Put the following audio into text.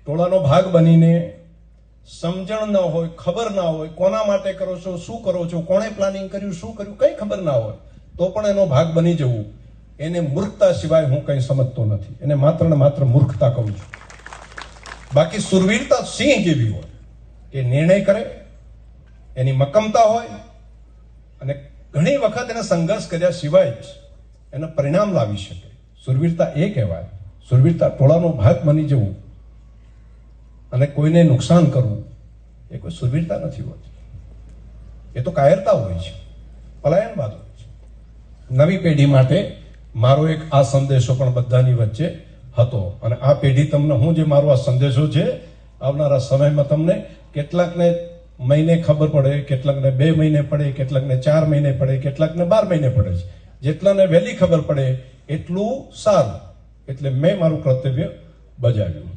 ટોળાનો ભાગ બનીને સમજણ ન હોય, ખબર ના હોય, કોના માટે કરો છો, શું કરો છો, કોણે પ્લાનિંગ કર્યું, શું કર્યું, કઈ ખબર ના હોય તો પણ એનો ભાગ બની જવું, એને મૂર્ખતા સિવાય હું કંઈ સમજતો નથી. એને માત્ર ને માત્ર મૂર્ખતા કહું છું. બાકી સુરવીરતા સિંહ જેવી હોય કે નિર્ણય કરે, એની મક્કમતા હોય અને ઘણી વખત એને સંઘર્ષ કર્યા સિવાય જ એનું પરિણામ લાવી શકે. સુરવીરતા એ કહેવાય. સુરવીરતા ટોળાનો ભાગ બની જવું અને કોઈને નુકસાન કરવું એ કોઈ સુરવીરતા નથી હોતી. એ તો કાયરતા હોય છે, પલાયનવાદ હોય છે. નવી પેઢી માટે મારો એક આ સંદેશો પણ બધાની વચ્ચે હતો. અને આ પેઢી તમને હું જે મારો આ સંદેશો છે, આવનારા સમયમાં તમને કેટલાકને મહિને ખબર પડે, કેટલાકને 2 મહિને પડે, કેટલાકને 4 મહિને પડે, કેટલાકને 12 મહિને પડે છે. જેટલાને વહેલી ખબર પડે એટલું સારું. એટલે મેં મારું કર્તવ્ય બજાવ્યું.